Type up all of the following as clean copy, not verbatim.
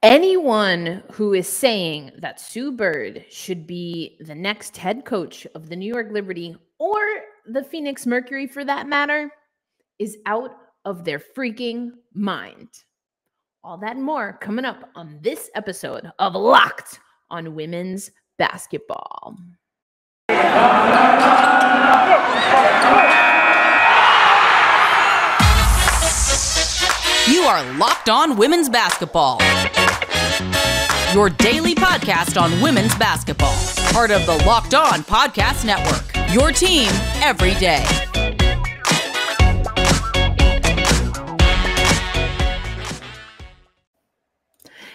Anyone who is saying that Sue Bird should be the next head coach of the New York Liberty or the Phoenix Mercury for that matter is out of their freaking mind. All that and more coming up on this episode of Locked on Women's Basketball. You are Locked on Women's Basketball, your daily podcast on women's basketball. Part of the Locked On Podcast Network, your team every day.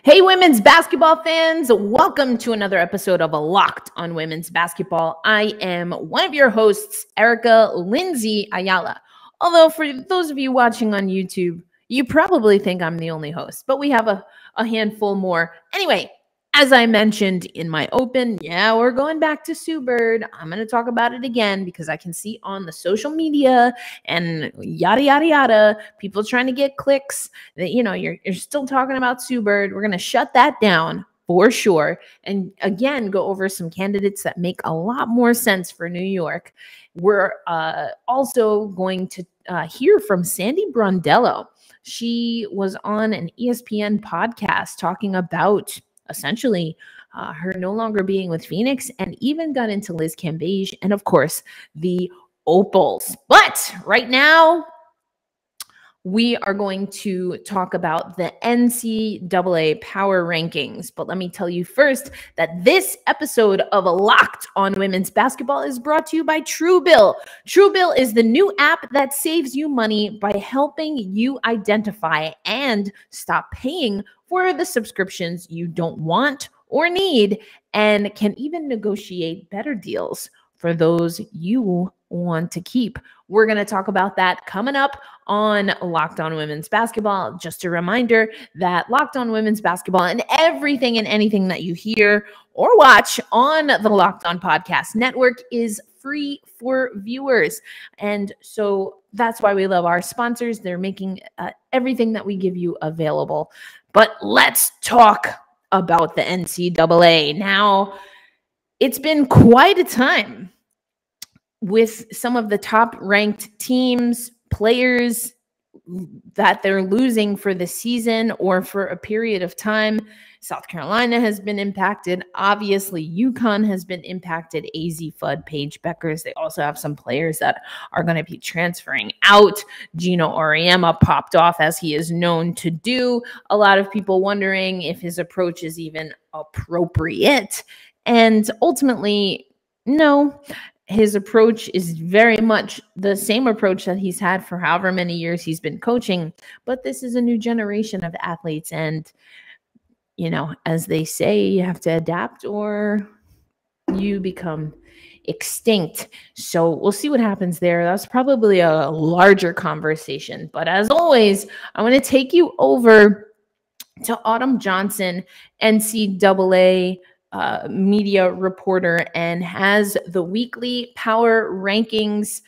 Hey, women's basketball fans, welcome to another episode of Locked on Women's Basketball. I am one of your hosts, Erica Lindsay Ayala. Although for those of you watching on YouTube, you probably think I'm the only host, but we have a handful more. Anyway, as I mentioned in my open, we're going back to Sue Bird. I'm going to talk about it again because I can see on the social media and yada, yada, yada, people trying to get clicks that, you're still talking about Sue Bird. We're going to shut that down for sure. And again, go over some candidates that make a lot more sense for New York. We're also going to hear from Sandy Brondello. She was on an ESPN podcast talking about essentially her no longer being with Phoenix and even got into Liz Cambage and, of course, the Opals. But right now, we are going to talk about the NCAA power rankings. But let me tell you first that this episode of Locked on Women's Basketball is brought to you by TrueBill. TrueBill is the new app that saves you money by helping you identify and stop paying for the subscriptions you don't want or need, and can even negotiate better deals for those you want to keep. We're going to talk about that coming up on Locked on Women's Basketball. Just a reminder that Locked on Women's Basketball and everything and anything that you hear or watch on the Locked on Podcast Network is free for viewers. And so that's why we love our sponsors. They're making everything that we give you available. But let's talk about the NCAA. Now, it's been quite a time with some of the top-ranked teams, players that they're losing for the season or for a period of time. South Carolina has been impacted. Obviously, UConn has been impacted. AZ, Fudd, Paige Beckers. They also have some players that are going to be transferring out. Gino Auriemma popped off, as he is known to do. A lot of people wondering if his approach is even appropriate. And ultimately, no. His approach is very much the same approach that he's had for however many years he's been coaching. But this is a new generation of athletes. And, as they say, you have to adapt or you become extinct. So we'll see what happens there. That's probably a larger conversation. But as always, I want to take you over to Autumn Johnson, NCAA media reporter, and has the weekly power rankings.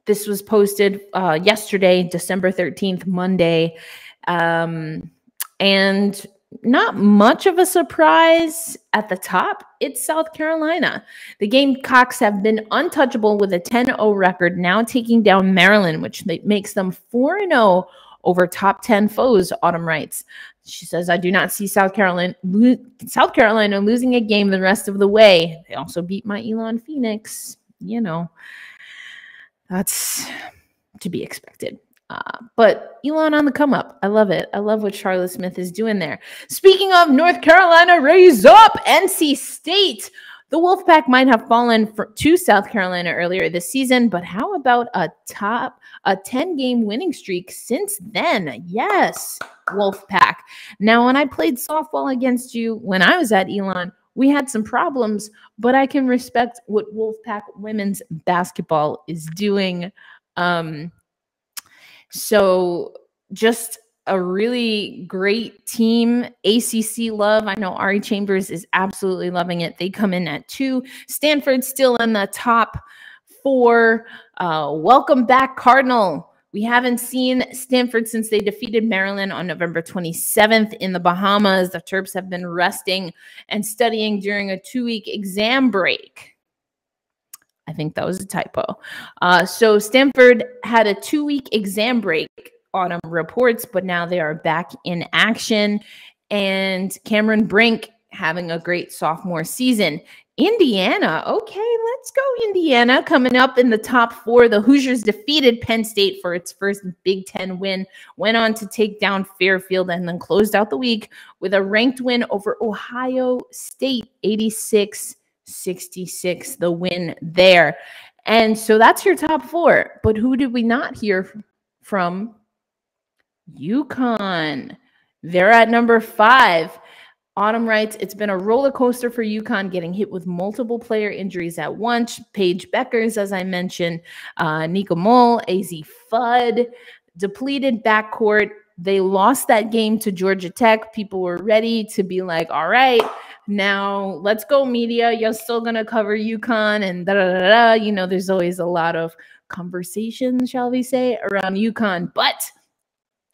This was posted yesterday, December 13th, Monday. And not much of a surprise at the top. It's South Carolina. The Gamecocks have been untouchable with a 10-0 record, now taking down Maryland, which makes them 4-0 over top 10 foes, Autumn writes. She says, I do not see South Carolina losing a game the rest of the way. They also beat my Elon Phoenix. That's to be expected. But Elon on the come up. I love it. I love what Charlotte Smith is doing there. Speaking of North Carolina, raise up NC State. The Wolfpack might have fallen to South Carolina earlier this season, but how about a 10-game winning streak since then? Yes, Wolfpack. Now, when I played softball against you when I was at Elon, we had some problems, but I can respect what Wolfpack women's basketball is doing. So just a really great team. ACC love. I know Ari Chambers is absolutely loving it. They come in at 2. Stanford still in the top 4. Welcome back, Cardinal. We haven't seen Stanford since they defeated Maryland on November 27th in the Bahamas. The Terps have been resting and studying during a 2-week exam break. I think that was a typo. So Stanford had a 2-week exam break, Autumn reports, but now they are back in action. And Cameron Brink having a great sophomore season. Indiana, okay, let's go Indiana. Coming up in the top 4, the Hoosiers defeated Penn State for its first Big Ten win, went on to take down Fairfield, and then closed out the week with a ranked win over Ohio State, 86-66, the win there. And so that's your top 4. But who did we not hear from? UConn. They're at number 5. Autumn writes, it's been a roller coaster for UConn, getting hit with multiple player injuries at once. Paige Beckers, as I mentioned, Nika Moll, AZ Fudd, depleted backcourt. They lost that game to Georgia Tech. People were ready to be like, all right, now let's go media. You're still going to cover UConn and da-da-da-da. You know, there's always a lot of conversation, shall we say, around UConn. But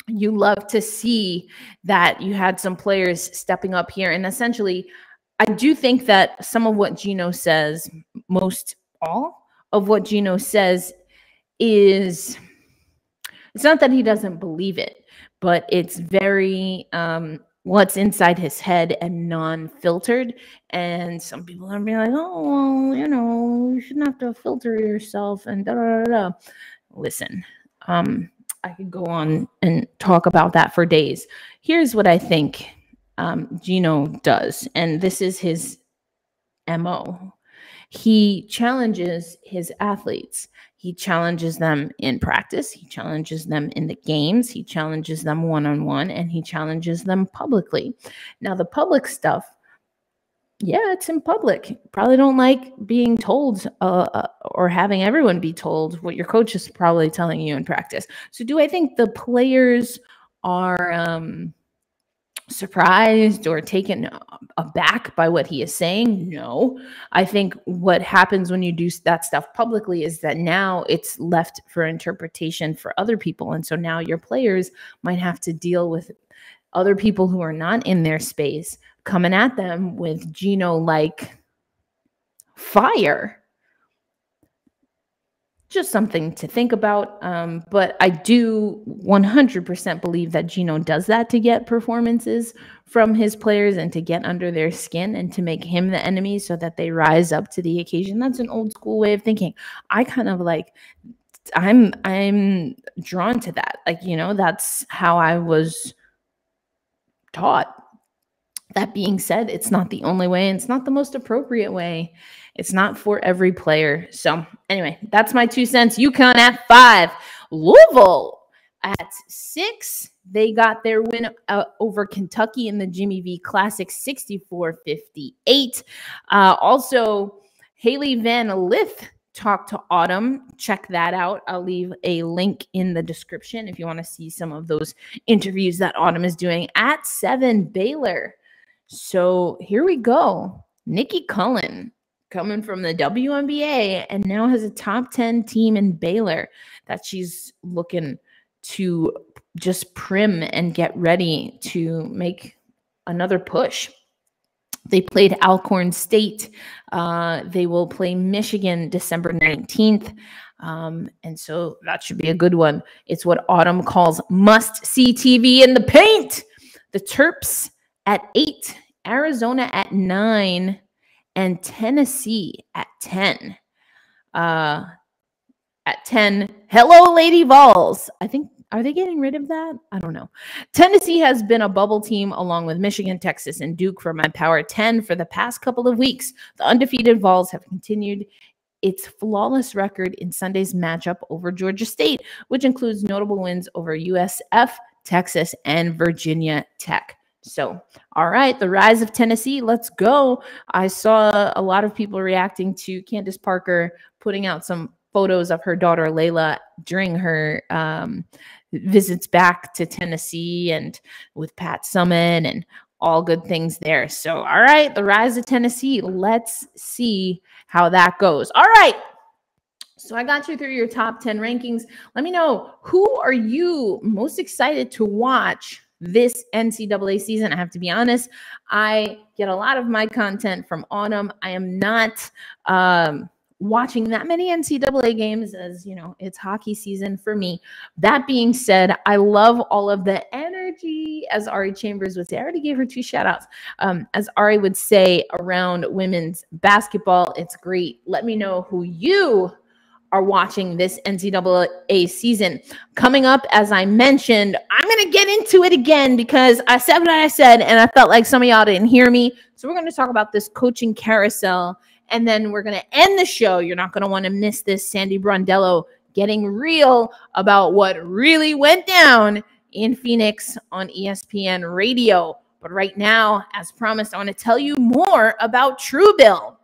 you love to see that you had some players stepping up here. And essentially, I do think that some of what Gino says, most all of what Gino says is, it's not that he doesn't believe it, but it's very what's inside his head and non-filtered. And some people are being like, oh, well, you know, you shouldn't have to filter yourself and da-da-da-da. Listen, I could go on and talk about that for days. Here's what I think Gino does, and this is his MO. He challenges his athletes. He challenges them in practice. He challenges them in the games. He challenges them one-on-one, and he challenges them publicly. Now, the public stuff, yeah, it's in public. Probably don't like being told or having everyone be told what your coach is probably telling you in practice. So do I think the players are surprised or taken aback by what he is saying? No. I think what happens when you do that stuff publicly is that now it's left for interpretation for other people. And so now your players might have to deal with other people who are not in their space coming at them with Gino-like fire. Just something to think about. But I do 100% believe that Gino does that to get performances from his players and to get under their skin and to make him the enemy so that they rise up to the occasion. That's an old school way of thinking. I kind of like, I'm drawn to that. Like, you know, that's how I was taught. That being said, it's not the only way, and it's not the most appropriate way. It's not for every player. So anyway, that's my 2 cents. UConn at 5. Louisville at 6. They got their win over Kentucky in the Jimmy V Classic, 64-58. Also, Haley Van Lith talked to Autumn. Check that out. I'll leave a link in the description if you want to see some of those interviews that Autumn is doing. At 7, Baylor. So here we go. Nikki Cullen coming from the WNBA and now has a top 10 team in Baylor that she's looking to just prim and get ready to make another push. They played Alcorn State. They will play Michigan December 19th. And so that should be a good one. It's what Autumn calls must-see TV in the paint. The Terps at 8, Arizona at 9, and Tennessee at 10. At 10, hello, Lady Vols. I think, are they getting rid of that? I don't know. Tennessee has been a bubble team along with Michigan, Texas, and Duke for my Power 10 for the past couple of weeks. The undefeated Vols have continued its flawless record in Sunday's matchup over Georgia State, which includes notable wins over USF, Texas, and Virginia Tech. So, all right, the rise of Tennessee, let's go. I saw a lot of people reacting to Candace Parker putting out some photos of her daughter Layla during her visits back to Tennessee and with Pat Summitt and all good things there. So, all right, the rise of Tennessee, let's see how that goes. All right, So I got you through your top 10 rankings. Let me know, who are you most excited to watch this NCAA season? I have to be honest, I get a lot of my content from autumn. I am not watching that many NCAA games, as you know, it's hockey season for me. That being said, I love all of the energy, as Ari Chambers would say. I already gave her 2 shout outs. As Ari would say, around women's basketball. It's great. Let me know who you are watching this NCAA season. Coming up, as I mentioned, I'm going to get into it again because I said what I said and I felt like some of y'all didn't hear me. So we're going to talk about this coaching carousel, and then we're going to end the show. You're not going to want to miss this. Sandy Brondello getting real about what really went down in Phoenix on ESPN radio. But right now, as promised, I want to tell you more about TrueBill.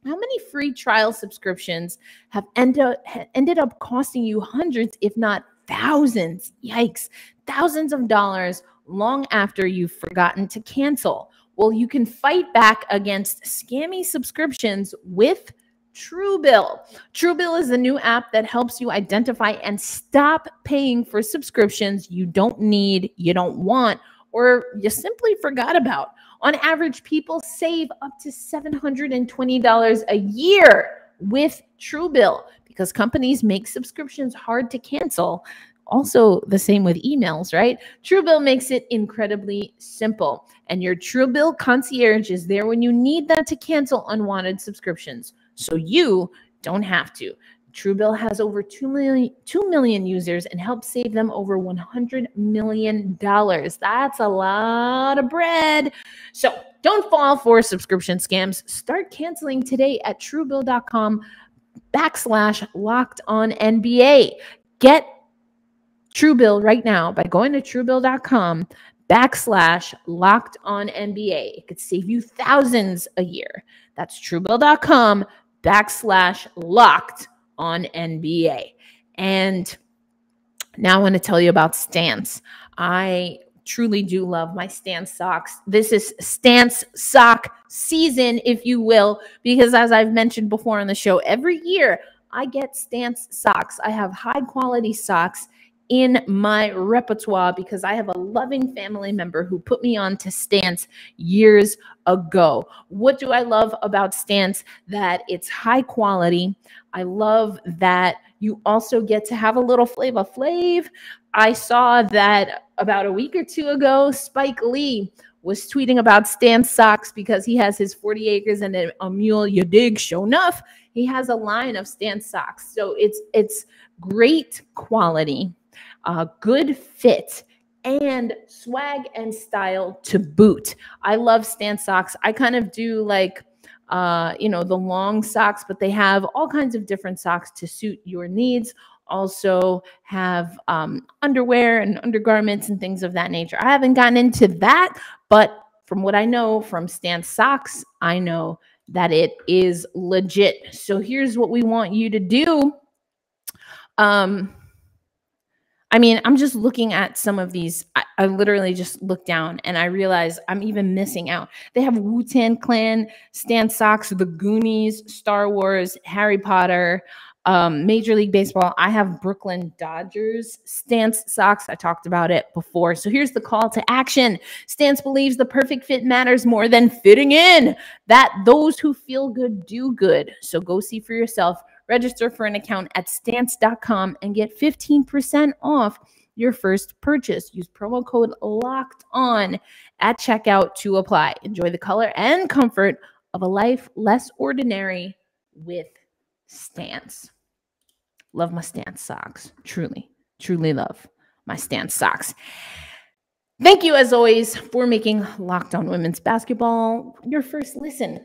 How many free trial subscriptions have ended up costing you hundreds, if not thousands? Yikes, thousands of dollars long after you've forgotten to cancel. Well, you can fight back against scammy subscriptions with TrueBill. TrueBill is the new app that helps you identify and stop paying for subscriptions you don't need, you don't want, or you simply forgot about. On average, people save up to $720 a year with TrueBill because companies make subscriptions hard to cancel. Also, the same with emails, right? TrueBill makes it incredibly simple, and your TrueBill concierge is there when you need that to cancel unwanted subscriptions, so you don't have to. TrueBill has over 2 million users and helps save them over $100 million. That's a lot of bread. So don't fall for subscription scams. Start canceling today at TrueBill.com/LockedOnNBA. Get TrueBill right now by going to TrueBill.com/LockedOnNBA. It could save you thousands a year. That's TrueBill.com/LockedOnNBA. And now I want to tell you about Stance. I truly do love my Stance socks. This is Stance sock season, if you will, because as I've mentioned before on the show, every year I get Stance socks. I have high quality socks in my repertoire because I have a loving family member who put me on to Stance years ago. What do I love about Stance? That it's high quality. I love that you also get to have a little Flavor Flav. I saw that about a week or 2 ago, Spike Lee was tweeting about Stance socks because he has his 40 acres and a mule, you dig, sure enough. He has a line of Stance socks. So it's great quality, good fit, and swag and style to boot. I love Stance socks. I kind of do like the long socks, but they have all kinds of different socks to suit your needs. Also have underwear and undergarments and things of that nature. I haven't gotten into that, but from what I know from Stance socks, I know that it is legit. So here's what we want you to do. I'm just looking at some of these. I literally just looked down and I realized I'm even missing out. They have Wu-Tang Clan, Stance socks, The Goonies, Star Wars, Harry Potter, Major League Baseball. I have Brooklyn Dodgers Stance socks. I talked about it before. So here's the call to action. Stance believes the perfect fit matters more than fitting in, that those who feel good do good. So go see for yourself. Register for an account at stance.com and get 15% off your first purchase. Use promo code LOCKEDON at checkout to apply. Enjoy the color and comfort of a life less ordinary with Stance. Love my Stance socks. Truly, truly love my Stance socks. Thank you, as always, for making Locked On Women's Basketball your first listen.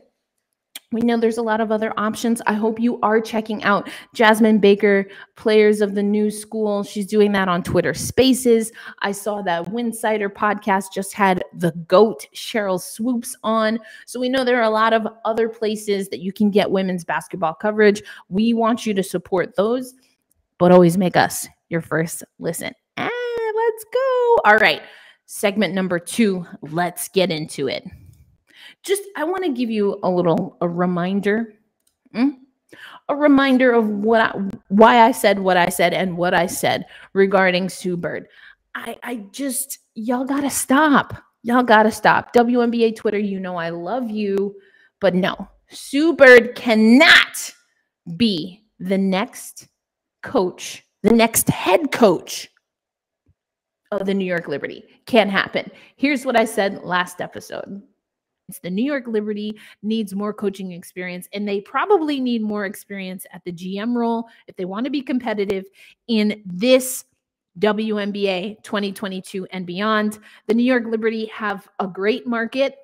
We know there's a lot of other options. I hope you are checking out Jasmine Baker, Players of the New School. She's doing that on Twitter Spaces. I saw that Winsider podcast just had the GOAT, Cheryl Swoops, on. So we know there are a lot of other places that you can get women's basketball coverage. We want you to support those, but always make us your first listen. Let's go. All right. Segment number 2. Let's get into it. I want to give you a reminder. a reminder of why I said what I said and what I said regarding Sue Bird. Y'all gotta stop. Y'all gotta stop. WNBA Twitter, you know I love you, but no, Sue Bird cannot be the next coach, the next head coach of the New York Liberty. Can't happen. Here's what I said last episode. It's the New York Liberty needs more coaching experience, and they probably need more experience at the GM role if they want to be competitive in this WNBA 2022 and beyond. The New York Liberty have a great market.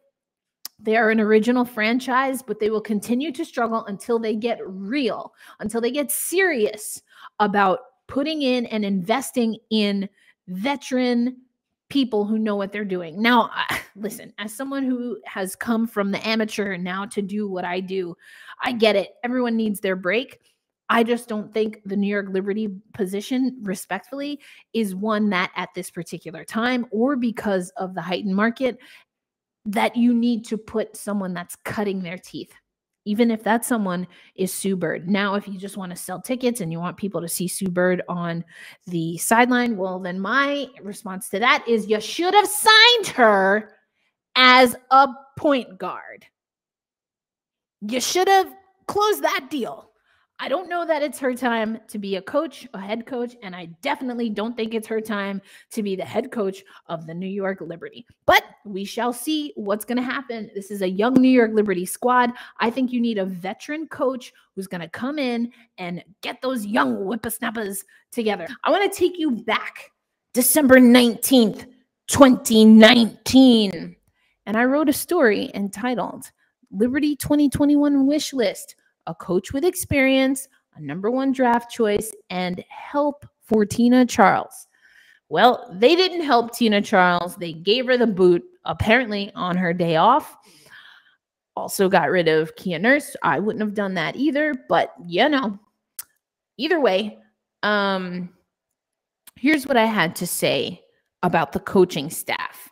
They are an original franchise, but they will continue to struggle until they get real, until they get serious about putting in and investing in veteran people who know what they're doing. Now, listen, as someone who has come from the amateur now to do what I do, I get it. Everyone needs their break. I just don't think the New York Liberty position, respectfully, is one that at this particular time, or because of the heightened market, that you need to put someone that's cutting their teeth, even if that someone is Sue Bird. Now, if you just want to sell tickets and you want people to see Sue Bird on the sideline, well, then my response to that is you should have signed her as a point guard. You should have closed that deal. I don't know that it's her time to be a coach, a head coach, and I definitely don't think it's her time to be the head coach of the New York Liberty. But we shall see what's going to happen. This is a young New York Liberty squad. I think you need a veteran coach who's going to come in and get those young whippersnappers together. I want to take you back December 19th, 2019. And I wrote a story entitled Liberty 2021 Wishlist. A coach with experience, a #1 draft choice, and help for Tina Charles. Well, they didn't help Tina Charles. They gave her the boot, apparently on her day off. Also got rid of Kia Nurse. I wouldn't have done that either, but you know, either way, here's what I had to say about the coaching staff.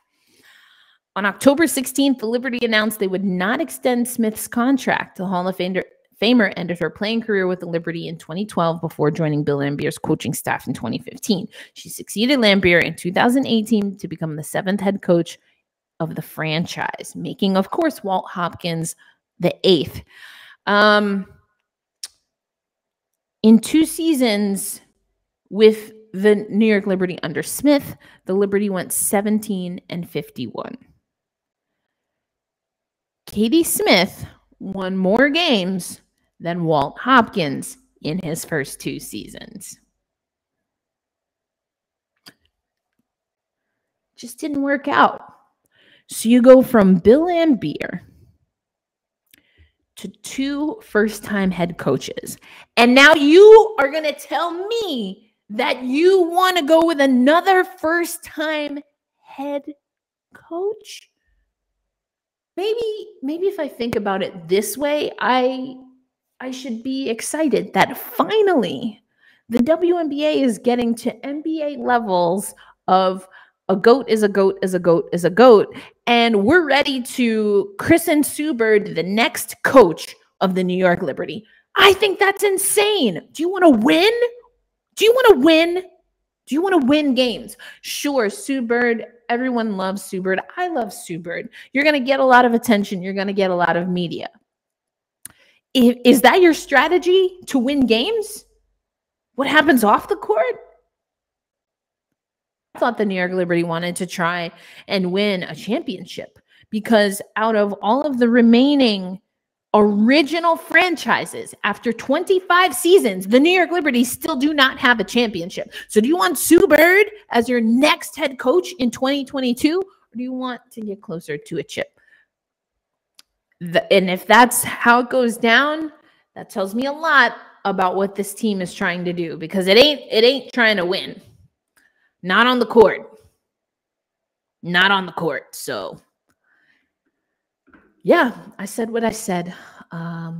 On October 16th, the Liberty announced they would not extend Smith's contract. The Hall of Famer ended her playing career with the Liberty in 2012 before joining Bill Lambier's coaching staff in 2015. She succeeded Lambier in 2018 to become the 7th head coach of the franchise, making, of course, Walt Hopkins the 8th. In 2 seasons with the New York Liberty under Smith, the Liberty went 17-51. Katie Smith won more games than Walt Hopkins in his first 2 seasons. Just didn't work out. So you go from Bill Lambier to 2 first-time head coaches. And now you are going to tell me that you want to go with another first-time head coach? Maybe if I think about it this way, I should be excited that finally the WNBA is getting to NBA levels of a goat is a goat is a goat is a goat. And we're ready to christen Sue Bird the next coach of the New York Liberty. I think that's insane. Do you want to win? Do you want to win? Do you want to win games? Sure, Sue Bird. Everyone loves Sue Bird. I love Sue Bird. You're going to get a lot of attention. You're going to get a lot of media. Is that your strategy to win games? What happens off the court? I thought the New York Liberty wanted to try and win a championship because out of all of the remaining original franchises, after 25 seasons, the New York Liberty still do not have a championship. So do you want Sue Bird as your next head coach in 2022, or do you want to get closer to a chip? And if that's how it goes down, that tells me a lot about what this team is trying to do, because it ain't trying to win. Not on the court. Not on the court. So yeah, I said what I said. But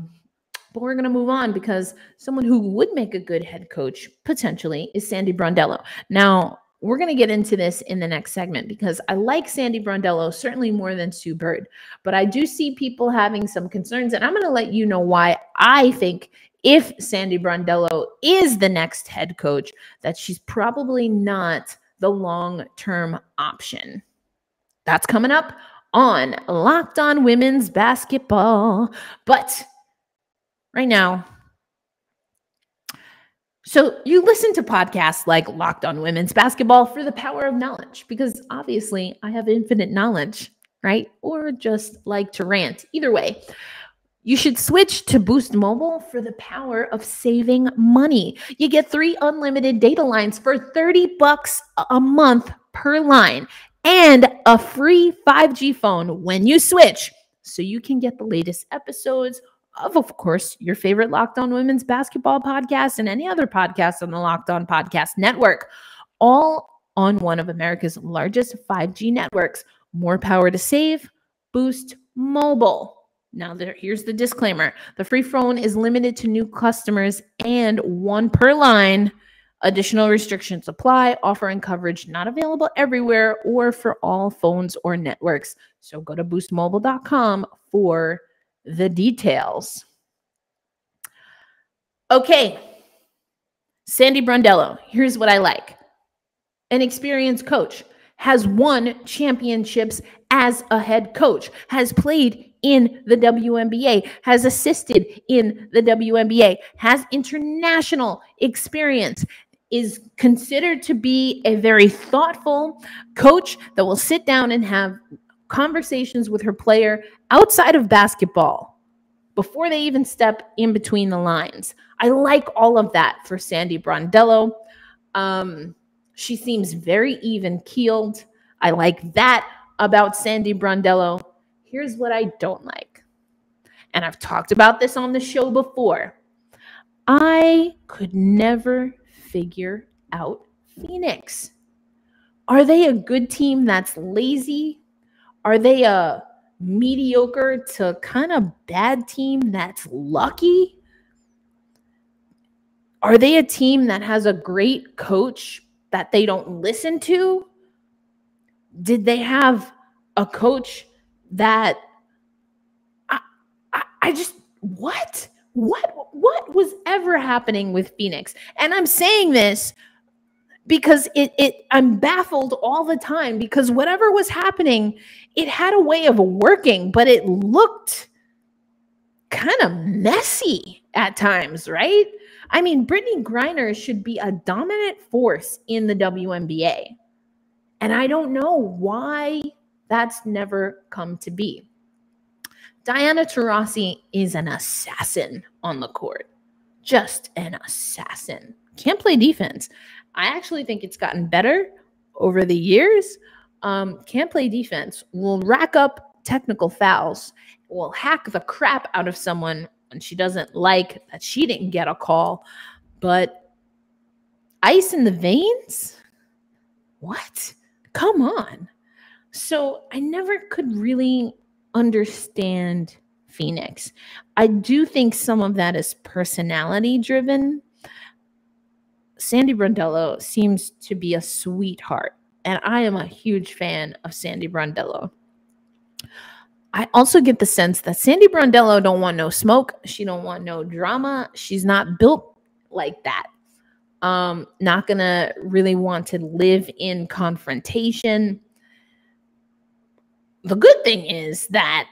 we're going to move on because someone who would make a good head coach potentially is Sandy Brondello. Now, we're going to get into this in the next segment because I like Sandy Brondello certainly more than Sue Bird, but I do see people having some concerns, and I'm going to let you know why I think if Sandy Brondello is the next head coach, that she's probably not the long-term option. That's coming up on Locked On Women's Basketball. But right now, so you listen to podcasts like Locked On Women's Basketball for the power of knowledge, because obviously I have infinite knowledge, right? Or just like to rant. Either way, you should switch to Boost Mobile for the power of saving money. You get 3 unlimited data lines for $30 a month per line and a free 5G phone when you switch, so you can get the latest episodes of course, your favorite Locked On Women's Basketball podcast and any other podcast on the Locked On Podcast Network, all on one of America's largest 5G networks. More power to save, Boost Mobile. Now, here's the disclaimer. The free phone is limited to new customers and 1 per line. Additional restrictions apply. Offer and coverage not available everywhere or for all phones or networks. So go to boostmobile.com for the details. Okay, Sandy Brondello, here's what I like. An experienced coach, has won championships as a head coach, has played in the WNBA, has assisted in the WNBA, has international experience, is considered to be a very thoughtful coach that will sit down and have conversations with her player outside of basketball before they even step in between the lines. I like all of that for Sandy Brondello. She seems very even-keeled. I like that about Sandy Brondello. Here's what I don't like. And I've talked about this on the show before. I could never figure out Phoenix. Are they a good team that's lazy? Are they a mediocre to kind of bad team that's lucky? Are they a team that has a great coach that they don't listen to? Did they have a coach that I just, what was ever happening with Phoenix? And I'm saying this because I'm baffled all the time, because whatever was happening, it had a way of working, but it looked kind of messy at times, right? I mean, Brittany Griner should be a dominant force in the WNBA. And I don't know why that's never come to be. Diana Taurasi is an assassin on the court. Just an assassin. Can't play defense. I actually think it's gotten better over the years. Can't play defense. Will rack up technical fouls. Will hack the crap out of someone when she doesn't like that she didn't get a call. But ice in the veins? What? Come on. So I never could really understand Phoenix. I do think some of that is personality driven. Sandy Brondello seems to be a sweetheart, and I am a huge fan of Sandy Brondello. I also get the sense that Sandy Brondello don't want no smoke. She don't want no drama. She's not built like that. Not gonna really want to live in confrontation. The good thing is that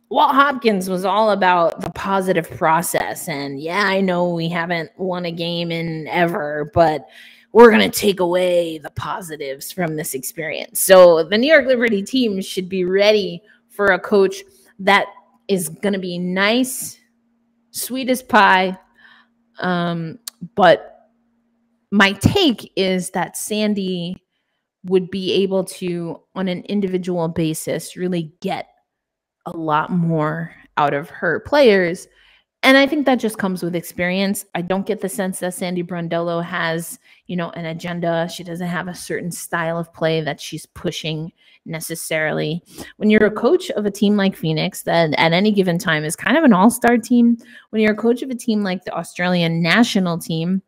Walt Hopkins was all about the positive process. And yeah, I know we haven't won a game in ever, but we're going to take away the positives from this experience. So the New York Liberty team should be ready for a coach that is going to be nice, sweet as pie. But my take is that Sandy would be able to, on an individual basis, really get a lot more out of her players. And I think that just comes with experience. I don't get the sense that Sandy Brondello has, an agenda. She doesn't have a certain style of play that she's pushing necessarily. When you're a coach of a team like Phoenix, that at any given time is kind of an all-star team, when you're a coach of a team like the Australian national team,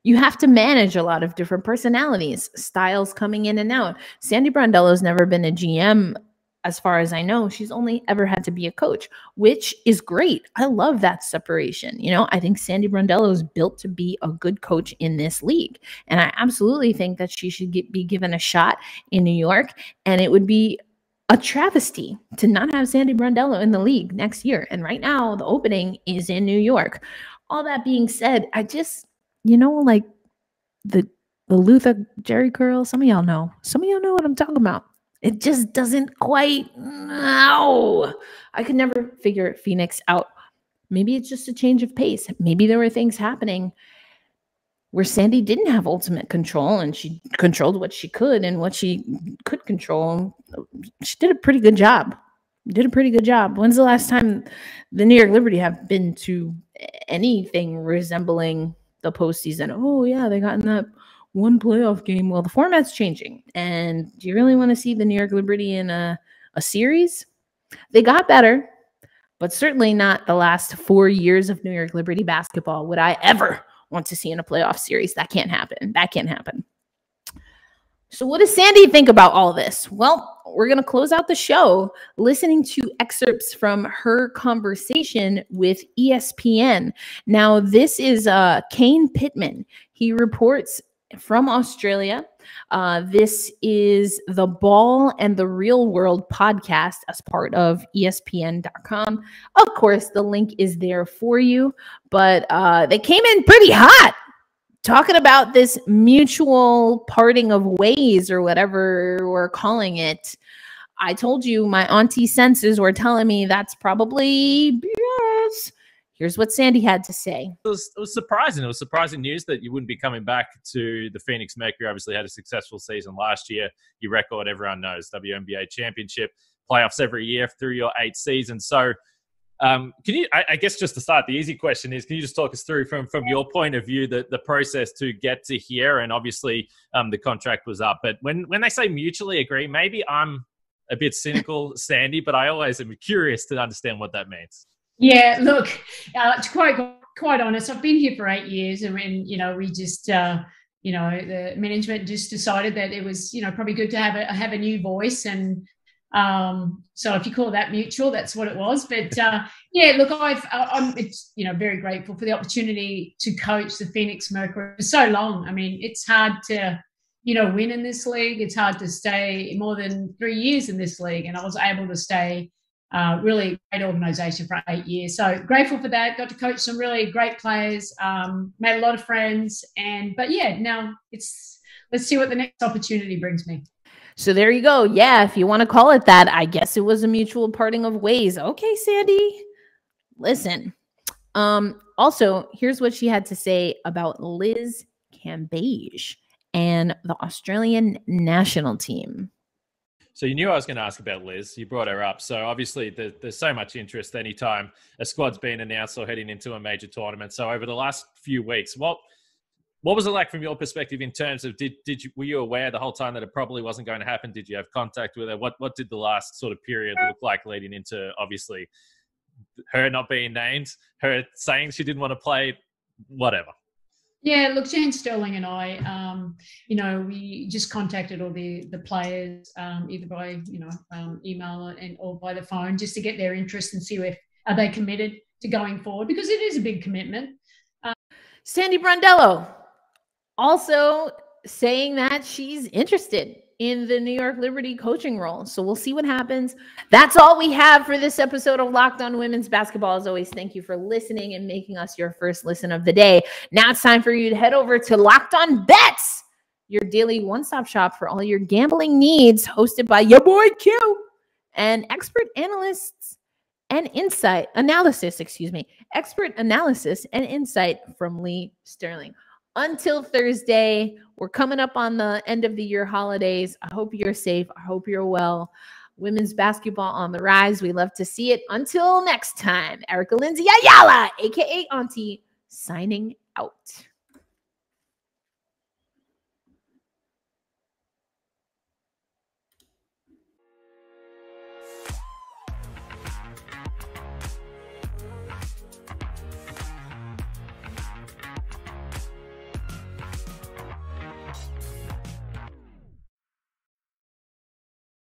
You have to manage a lot of different personalities, styles coming in and out. Sandy Brondello's never been a GM. As far as I know, she's only ever had to be a coach, which is great. I love that separation. I think Sandy Brondello is built to be a good coach in this league. And I absolutely think that she should be given a shot in New York. And it would be a travesty to not have Sandy Brondello in the league next year. And right now, the opening is in New York. All that being said, I just, like the Luther Jerry curl, some of y'all know what I'm talking about. It just doesn't quite, no. I could never figure Phoenix out. Maybe it's just a change of pace. Maybe there were things happening where Sandy didn't have ultimate control and she controlled what she could, and what she could control, she did a pretty good job. When's the last time the New York Liberty have been to anything resembling the postseason? Oh, yeah, they got in that one playoff game. Well, the format's changing. And do you really want to see the New York Liberty in a series? They got better, but certainly not the last 4 years of New York Liberty basketball would I ever want to see in a playoff series. That can't happen. So what does Sandy think about all this? Well, we're going to close out the show listening to excerpts from her conversation with ESPN. Now, this is Kane Pittman. He reports from Australia. This is the Ball and the Real World podcast as part of ESPN.com. Of course, the link is there for you, but they came in pretty hot talking about this mutual parting of ways, or whatever we're calling it. I told you my auntie senses were telling me that's probably BS. Here's what Sandy had to say. It was surprising. It was surprising news that you wouldn't be coming back to the Phoenix Mercury. Obviously had a successful season last year. Your record, everyone knows, WNBA championship, playoffs every year through your 8 seasons. So can you, I guess just to start, the easy question is, can you just talk us through from your point of view, the process to get to here? And obviously the contract was up, but when they say mutually agree, maybe I'm a bit cynical, Sandy, but I always am curious to understand what that means. Yeah, look, to quite honest, I've been here for 8 years, and when, we just, the management just decided that it was, probably good to have a new voice. And so if you call that mutual, that's what it was. But yeah, look, I'm very grateful for the opportunity to coach the Phoenix Mercury for so long. I mean, it's hard to, win in this league. It's hard to stay more than 3 years in this league. And I was able to stay really great organization for 8 years. So grateful for that. Got to coach some really great players, made a lot of friends. But yeah, now let's see what the next opportunity brings me. So there you go. Yeah, if you want to call it that, I guess it was a mutual parting of ways. Okay, Sandy, listen. Also, here's what she had to say about Liz Cambage and the Australian national team. So you knew I was going to ask about Liz. You brought her up. So obviously there's so much interest anytime a squad's been announced or heading into a major tournament. So over the last few weeks, what was it like from your perspective in terms of were you aware the whole time that it probably wasn't going to happen? Did you have contact with her? What did the last sort of period look like leading into, obviously, her not being named, her saying she didn't want to play, whatever? Yeah, look, Jan Sterling and I, we just contacted all the players either by, email or by the phone, just to get their interest and see are they committed to going forward, because it is a big commitment. Sandy Brondello also saying that she's interested in the New York Liberty coaching role. So we'll see what happens. That's all we have for this episode of Locked On Women's Basketball. As always, thank you for listening and making us your first listen of the day. Now it's time for you to head over to Locked On Bets, your daily one-stop shop for all your gambling needs, hosted by your boy Q and expert analysis and insight from Lee Sterling. Until Thursday, we're coming up on the end of the year holidays. I hope you're safe. I hope you're well. Women's basketball on the rise. We love to see it. Until next time, Erica Lindsay Ayala, a.k.a. Auntie, signing out.